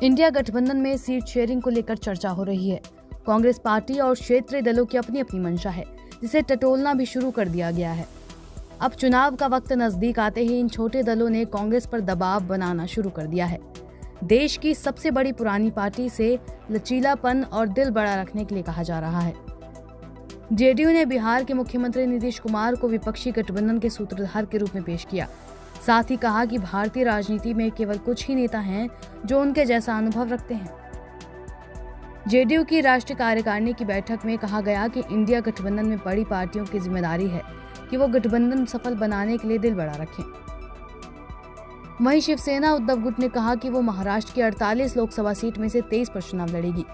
India गठबंधन में seat sharing को लेकर चर्चा हो रही है। कांग्रेस पार्टी और क्षेत्रीय दलों की अपनी अपनी मंशा है, जिसे टटोलना भी शुरू कर दिया गया है। अब चुनाव का वक्त नजदीक आते ही इन छोटे दलों ने कांग्रेस पर दबाव बनाना शुरू कर दिया है। देश की सबसे बड़ी पुरानी पार्टी से लचीलापन और दिल बड़ा रखने के लिए कहा जा रहा है। जेडीयू ने बिहार के मुख्यमंत्री नीतीश कुमार को विपक्षी गठबंधन के सूत्रधार के रूप में पेश किया। साथ ही कहा कि भारतीय राजनीति में केवल कुछ ही नेता हैं जो उनके जैसा अनुभव रखते हैं। जेडीयू की राष्ट्रीय कार्यकारिणी की बैठक में कहा गया कि इंडिया गठबंधन में बड़ी पार्टियों की जिम्मेदारी है कि वो गठबंधन सफल बनाने के लिए दिल बड़ा रखें। वहीं शिवसेना उद्धव गुट ने कहा कि वो महाराष्ट्र की 48 लोकसभा सीट में से 23 पर चुनाव लड़ेगी।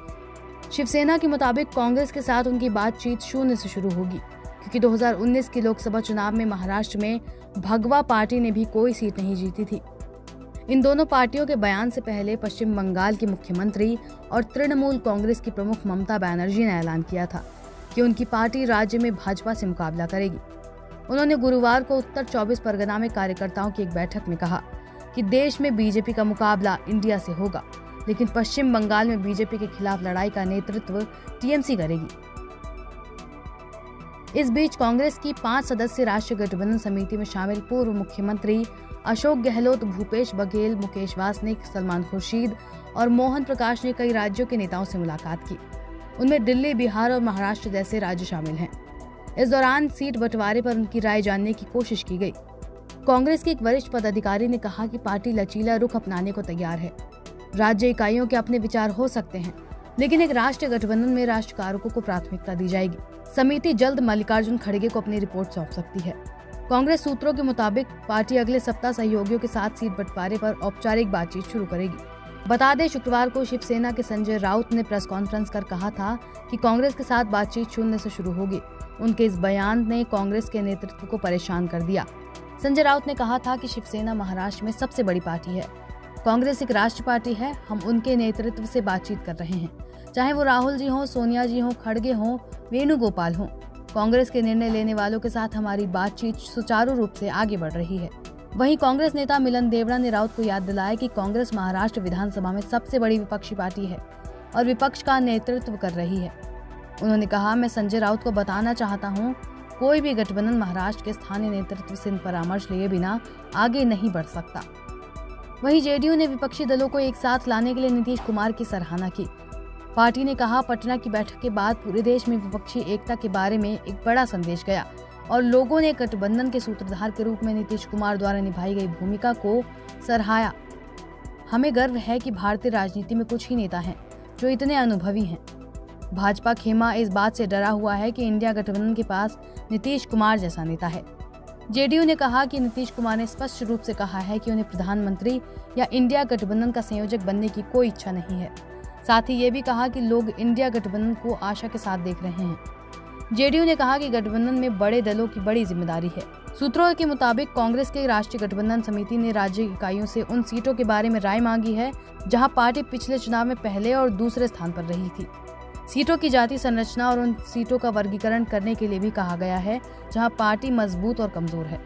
शिवसेना के मुताबिक कांग्रेस के साथ उनकी बातचीत शून्य से शुरू होगी, क्योंकि 2019 के लोकसभा चुनाव में महाराष्ट्र में भगवा पार्टी ने भी कोई सीट नहीं जीती थी। इन दोनों पार्टियों के बयान से पहले पश्चिम बंगाल की मुख्यमंत्री और तृणमूल कांग्रेस की प्रमुख ममता बनर्जी ने ऐलान किया था कि उनकी पार्टी राज्य में भाजपा से मुकाबला करेगी। उन्होंने गुरुवार को उत्तर 24 परगना में कार्यकर्ताओं की एक बैठक में कहा कि देश में बीजेपी का मुकाबला इंडिया से होगा, लेकिन पश्चिम बंगाल में बीजेपी के खिलाफ लड़ाई का नेतृत्व टीएमसी करेगी। इस बीच कांग्रेस की 5 सदस्यीय राष्ट्रीय गठबंधन समिति में शामिल पूर्व मुख्यमंत्री अशोक गहलोत, भूपेश बघेल, मुकेश वासनिक, सलमान खुर्शीद और मोहन प्रकाश ने कई राज्यों के नेताओं से मुलाकात की। उनमें दिल्ली, बिहार और महाराष्ट्र जैसे राज्य शामिल हैं। इस दौरान सीट बंटवारे पर उनकी राय जानने की कोशिश की गई। कांग्रेस के एक वरिष्ठ पदाधिकारी ने कहा कि पार्टी लचीला रुख अपनाने को तैयार है। राज्य इकाइयों के अपने विचार हो सकते हैं, लेकिन एक राष्ट्रीय गठबंधन में राष्ट्र कारकों को प्राथमिकता दी जाएगी। समिति जल्द मल्लिकार्जुन खड़गे को अपनी रिपोर्ट सौंप सकती है। कांग्रेस सूत्रों के मुताबिक पार्टी अगले सप्ताह सहयोगियों के साथ सीट बंटवारे पर औपचारिक बातचीत शुरू करेगी। बता दें, शुक्रवार को शिवसेना के संजय राउत ने प्रेस कॉन्फ्रेंस कर कहा था कि कांग्रेस के साथ बातचीत शून्य से शुरू होगी। उनके इस बयान ने कांग्रेस के नेतृत्व को परेशान कर दिया। संजय राउत ने कहा था कि शिवसेना महाराष्ट्र में सबसे बड़ी पार्टी है। कांग्रेस एक राष्ट्रीय पार्टी है, हम उनके नेतृत्व से बातचीत कर रहे हैं, चाहे वो राहुल जी हों, सोनिया जी हों, खड़गे हों, वेणुगोपाल हों। कांग्रेस के निर्णय लेने वालों के साथ हमारी बातचीत सुचारू रूप से आगे बढ़ रही है। वहीं कांग्रेस नेता मिलन देवड़ा ने राउत को याद दिलाया कि कांग्रेस महाराष्ट्र विधानसभा में सबसे बड़ी विपक्षी पार्टी है और विपक्ष का नेतृत्व कर रही है। उन्होंने कहा, मैं संजय राउत को बताना चाहता हूँ, कोई भी गठबंधन महाराष्ट्र के स्थानीय नेतृत्व से परामर्श लिए बिना आगे नहीं बढ़ सकता। वहीं जेडीयू ने विपक्षी दलों को एक साथ लाने के लिए नीतीश कुमार की सराहना की। पार्टी ने कहा, पटना की बैठक के बाद पूरे देश में विपक्षी एकता के बारे में एक बड़ा संदेश गया और लोगों ने गठबंधन के सूत्रधार के रूप में नीतीश कुमार द्वारा निभाई गई भूमिका को सराहाया। हमें गर्व है कि भारतीय राजनीति में कुछ ही नेता हैं जो इतने अनुभवी हैं। भाजपा खेमा इस बात से डरा हुआ है कि इंडिया गठबंधन के पास नीतीश कुमार जैसा नेता है। जेडीयू ने कहा कि नीतीश कुमार ने स्पष्ट रूप से कहा है कि उन्हें प्रधानमंत्री या इंडिया गठबंधन का संयोजक बनने की कोई इच्छा नहीं है। साथ ही ये भी कहा कि लोग इंडिया गठबंधन को आशा के साथ देख रहे हैं। जेडीयू ने कहा कि गठबंधन में बड़े दलों की बड़ी जिम्मेदारी है। सूत्रों के मुताबिक कांग्रेस के राष्ट्रीय गठबंधन समिति ने राज्य इकाइयों से उन सीटों के बारे में राय मांगी है जहां पार्टी पिछले चुनाव में पहले और दूसरे स्थान पर रही थी। सीटों की जाति संरचना और उन सीटों का वर्गीकरण करने के लिए भी कहा गया है जहां पार्टी मजबूत और कमजोर है।